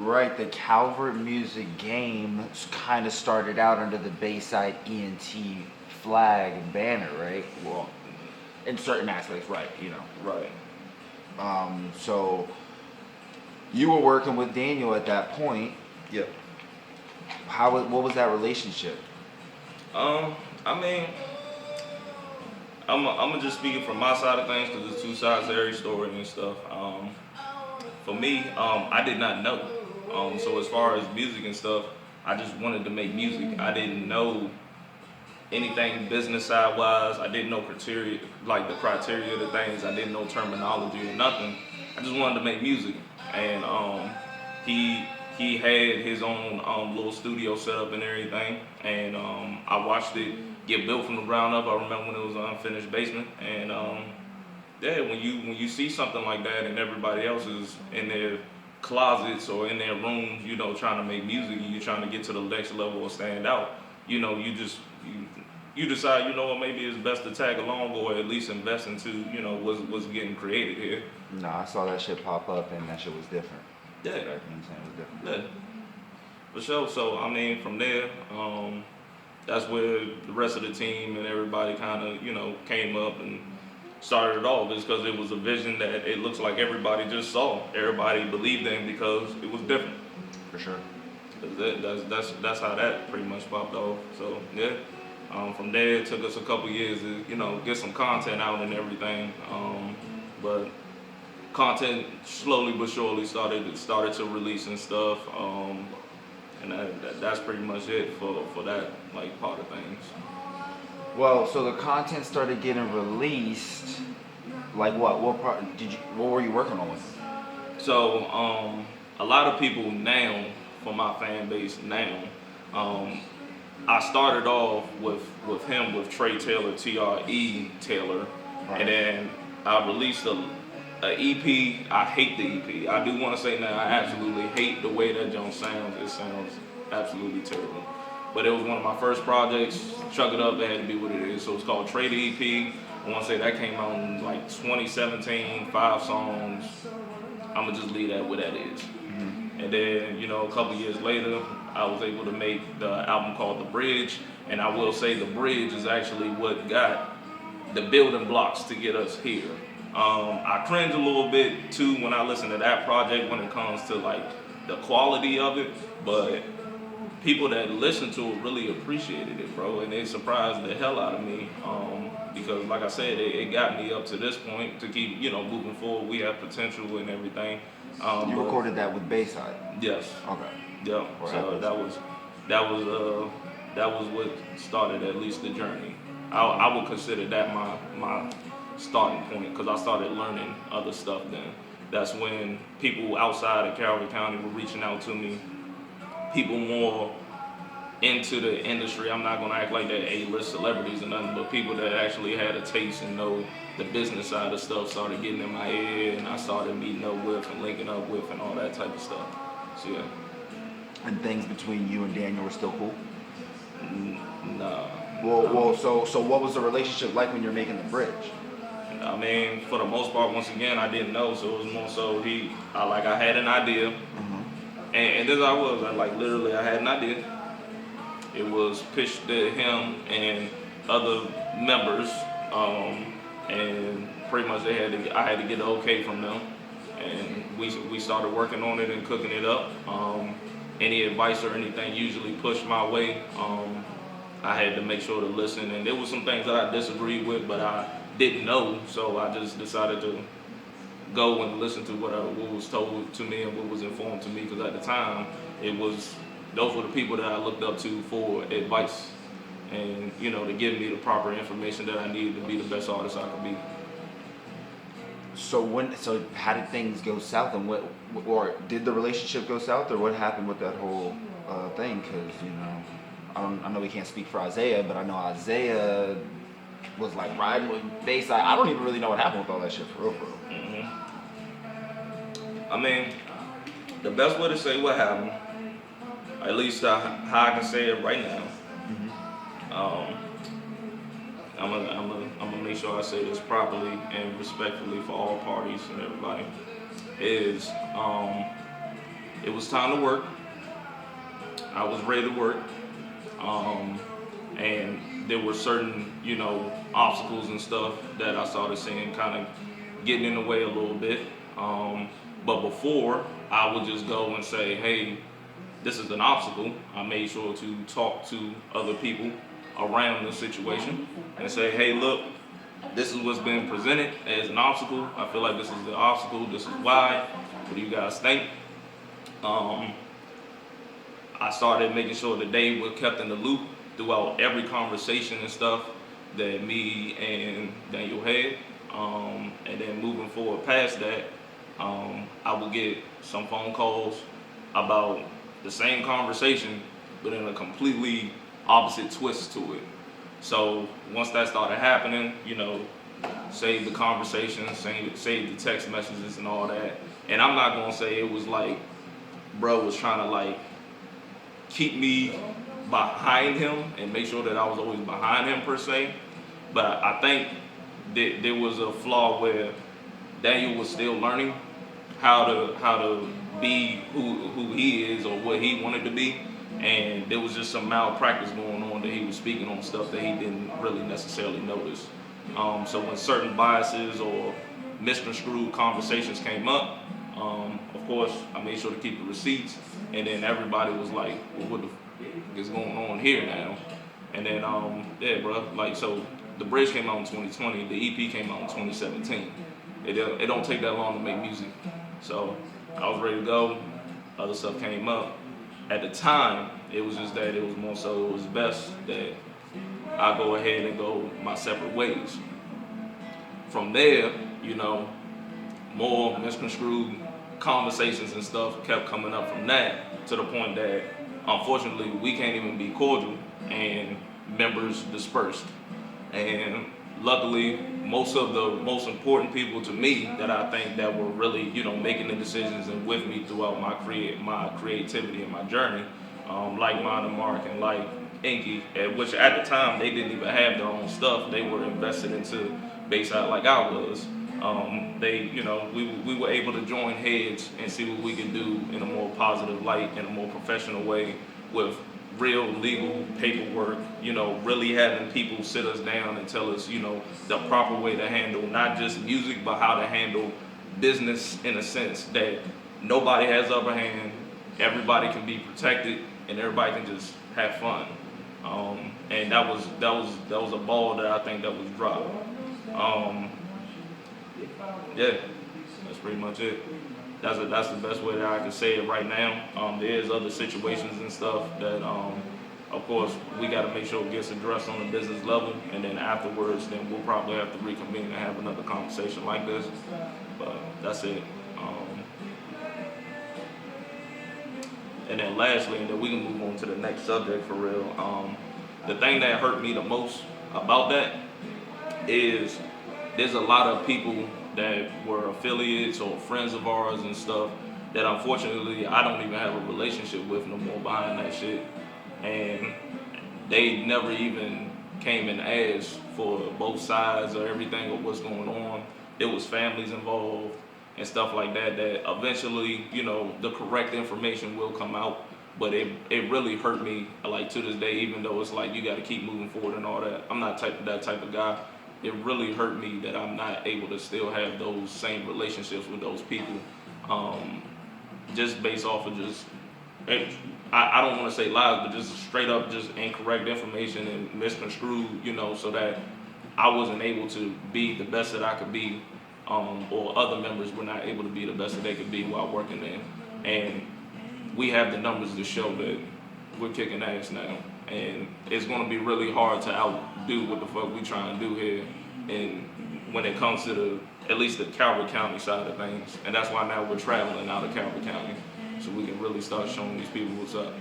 Right, the Calvert music game kind of started out under the Bayside Ent flag and banner, right? Well, in certain aspects, right? Right. So you were working with Daniel at that point. Yep. What was that relationship? I mean, I'm just speaking from my side of things because there's two sides to every story and stuff. For me, I did not know. So as far as music and stuff, I just wanted to make music. I didn't know anything business side wise. I didn't know criteria, like the criteria of the things. I didn't know terminology or nothing. I just wanted to make music, and he had his own little studio set up and everything, and I watched it get built from the ground up. I remember when it was an unfinished basement, and yeah, when you see something like that and everybody else is in their closets or in their rooms, trying to make music, and you're trying to get to the next level or stand out, you decide, what, maybe it's best to tag along or at least invest into, what's getting created here. No, I saw that shit pop up and that shit was different. Yeah. You know what I'm saying? It was different. Yeah. For sure. So, I mean, from there, that's where the rest of the team and everybody kind of, came up and started it off. It's because it was a vision that it looks like everybody just saw. Everybody believed in because it was different. For sure. That's how that pretty much popped off. So, yeah. From there, it took us a couple years to, get some content out and everything. But content slowly but surely started to release and stuff. And that's pretty much it for that like part of things. Well, so the content started getting released. Like what? What part what were you working on with it? So a lot of people now, for my fan base now, I started off with him with Tr3 Taylor, Tr3 Taylor, right. And then I released a EP. I hate the EP. I do want to say now I absolutely hate the way that Jones sounds. It sounds absolutely terrible. But it was one of my first projects. Chuck it up, that had to be what it is. So it's called Tr3 EP. I want to say that came out in like 2017, 5 songs. I'm going to just leave that where that is. Mm-hmm. And then, a couple years later, I was able to make the album called The Bridge. And I will say The Bridge is actually what got the building blocks to get us here. I cringe a little bit too when I listen to that project when it comes to like the quality of it, but people that listen to it really appreciated it, bro, and it surprised the hell out of me, because like I said, it got me up to this point to keep, moving forward. We have potential and everything. You recorded that with Bayside? Yes. Okay. Yeah. So that was what started at least the journey. I would consider that my starting point, because I started learning other stuff then. That's when people outside of Calvert County were reaching out to me. People more into the industry. I'm not gonna act like they're A-list celebrities or nothing, but people that actually had a taste and know the business side of stuff started getting in my ear, and I started meeting up with and linking up with and all that type of stuff. So yeah. And things between you and Daniel were still cool? Nah. Well, so what was the relationship like when you're making The Bridge? I mean, for the most part, once again, I didn't know, so it was more so I had an idea, mm-hmm. and this I had an idea. It was pitched to him and other members, and pretty much I had to get the okay from them, and we started working on it and cooking it up. Any advice or anything usually pushed my way. I had to make sure to listen, and there was some things that I disagreed with, but I didn't know, so I just decided to go and listen to what was told to me and what was informed to me, because at the time those were the people that I looked up to for advice and to give me the proper information that I needed to be the best artist I could be. So how did things go south, and or did the relationship go south, or what happened with that whole thing? Because I know we can't speak for Isaiah, but I know Isaiah was like riding with Bayside. I don't even really know what happened with all that shit for real. Mm-hmm. I mean, the best way to say what happened, at least how I can say it right now. Mm-hmm. I'm gonna make sure I say this properly and respectfully for all parties and everybody. Is it was time to work. I was ready to work. And there were certain, obstacles and stuff that I started seeing kind of getting in the way a little bit. But before, I would just go and say, hey, this is an obstacle. I made sure to talk to other people around the situation and say, hey, look, this is what's been presented as an obstacle. I feel like this is the obstacle. This is why. What do you guys think? I started making sure that they were kept in the loop throughout every conversation and stuff that me and Daniel had. And then moving forward past that, I would get some phone calls about the same conversation, but in a completely opposite twist to it. So once that started happening, save the conversation, save the text messages and all that. And I'm not gonna say it was like, bro was trying to like keep me behind him and make sure that I was always behind him per se. But I think that there was a flaw where Daniel was still learning how to be who he is or what he wanted to be, and there was just some malpractice going on that he was speaking on stuff that he didn't really necessarily notice. So when certain biases or misconstrued conversations came up, of course I made sure to keep the receipts, and then everybody was like, well, what the f is going on here now? And then yeah, bro, like, so the bridge came out in 2020, the EP came out in 2017. It don't take that long to make music. So I was ready to go. Other stuff came up. At the time, it was just that it was more so it was best that I go ahead and go my separate ways. From there, more misconstrued conversations and stuff kept coming up from that, to the point that unfortunately we can't even be cordial and members dispersed. And luckily, most of the most important people to me that I think that were really, making the decisions and with me throughout my creativity and my journey, like Mine and Mark and like Inky, which at the time they didn't even have their own stuff. They were invested into Bayside like I was. We were able to join heads and see what we could do in a more positive light, in a more professional way, with real legal paperwork, really having people sit us down and tell us, the proper way to handle not just music, but how to handle business, in a sense that nobody has upper hand, everybody can be protected, and everybody can just have fun. And that was a ball that I think that was dropped. Yeah, that's pretty much it. That's the best way that I can say it right now. There's other situations and stuff that, of course, we got to make sure it gets addressed on the business level, and then afterwards, then we'll probably have to reconvene and have another conversation like this. But that's it. And then lastly, and then we can move on to the next subject for real. The thing that hurt me the most about that is there's a lot of people that were affiliates or friends of ours and stuff that unfortunately I don't even have a relationship with no more behind that shit. And they never even came and asked for both sides or everything of what's going on. It was families involved and stuff like that eventually, the correct information will come out. But it really hurt me, like, to this day, even though it's like you got to keep moving forward and all that. I'm not that type of guy. It really hurt me that I'm not able to still have those same relationships with those people, just based off of just, I don't want to say lies, but just straight up just incorrect information and misconstrued, so that I wasn't able to be the best that I could be, or other members were not able to be the best that they could be while working there. And we have the numbers to show that we're kicking ass now. And it's going to be really hard to outdo what the fuck we trying to do here, and when it comes to at least the Calvert County side of things. And that's why now we're traveling out of Calvert County, so we can really start showing these people what's up.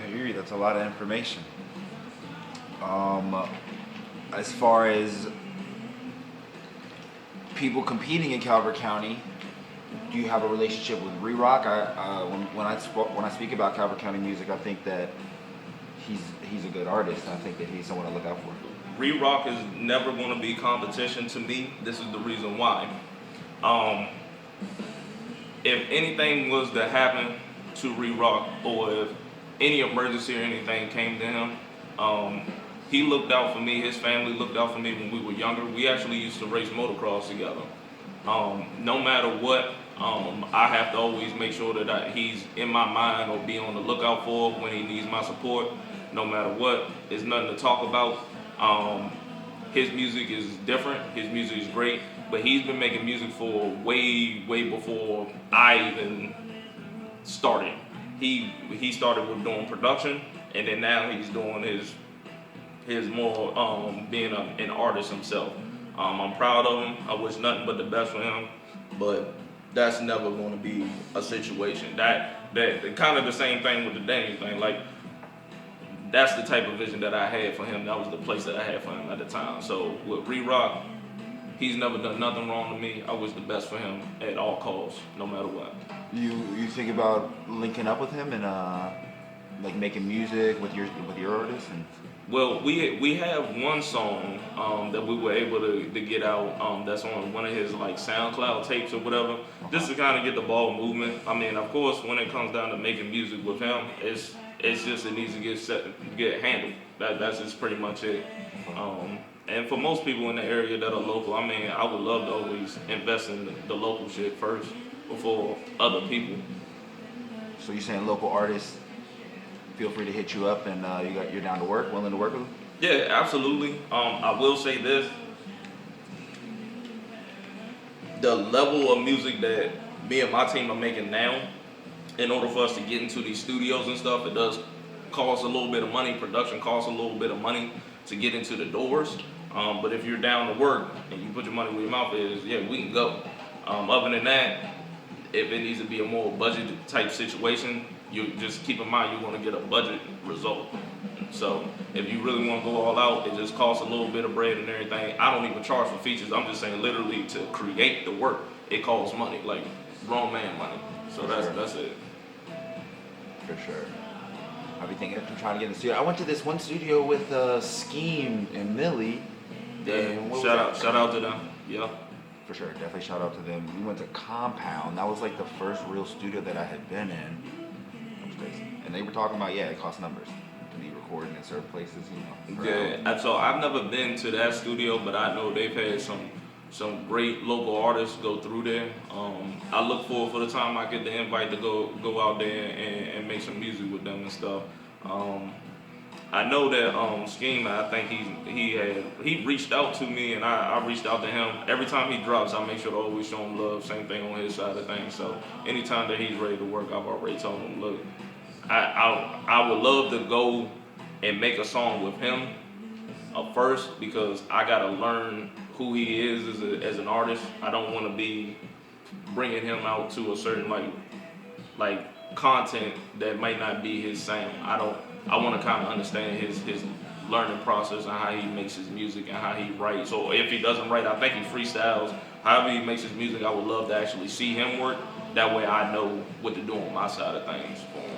I hear you. That's a lot of information. As far as people competing in Calvert County, do you have a relationship with Rerock? When I speak about Calvert County music, I think that he's a good artist. I think that he's someone to look out for. Rerock is never going to be competition to me. This is the reason why. if anything was to happen to Rerock, or if any emergency or anything came to him, he looked out for me. His family looked out for me when we were younger. We actually used to race motocross together. No matter what, I have to always make sure that he's in my mind or be on the lookout for when he needs my support. No matter what, it's nothing to talk about. His music is different. His music is great, but he's been making music for way before I even started. He started with doing production, and then now he's doing his more being an artist himself. I'm proud of him. I wish nothing but the best for him, but that's never going to be a situation. That kind of the same thing with the Daniel thing. Like, that's the type of vision that I had for him. That was the place that I had for him at the time. So with Rerock, he's never done nothing wrong to me. I wish the best for him at all costs, no matter what. You think about linking up with him and like making music with your artists? And Well, we have one song that we were able to get out that's on one of his like SoundCloud tapes or whatever, just to kind of get the ball moving. I mean, of course, when it comes down to making music with him, it's just it needs to get handled. That's just pretty much it. And for most people in the area that are local, I mean, I would love to always invest in the local shit first before other people. so you're saying local artists feel free to hit you up, and you're down to work, willing to work with them? Yeah, absolutely. I will say this: the level of music that me and my team are making now, in order for us to get into these studios and stuff, it does cost a little bit of money. Production costs a little bit of money to get into the doors. But if you're down to work and you put your money where your mouth is, yeah, we can go. Other than that, if it needs to be a more budget type situation, you just keep in mind you're going to get a budget result. So if you really want to go all out, it just costs a little bit of bread and everything. I don't even charge for features. I'm just saying literally to create the work, it costs money, like grown man money. So that's it. For sure. I'll be thinking of trying to get in the studio. I went to this one studio with Skeem and Millie. Yeah, shout out to them. Yeah. For sure, definitely shout out to them. We went to Compound. That was like the first real studio that I had been in. That was crazy. And they were talking about, it costs numbers to be recording in certain places, Yeah, so I've never been to that studio, but I know they've had some great local artists go through there. I look forward for the time I get the invite to go out there and make some music with them and stuff. I know that Skeem, I think he reached out to me and I reached out to him. Every time he drops, I make sure to always show him love. Same thing on his side of things. So anytime that he's ready to work, I've already told him, look, I would love to go and make a song with him first, because I gotta learn who he is as an artist. I don't want to be bringing him out to a certain like content that might not be his sound. I want to kind of understand his learning process and how he makes his music and how he writes. So if he doesn't write, I think he freestyles. However he makes his music, I would love to actually see him work. That way I know what to do on my side of things for him.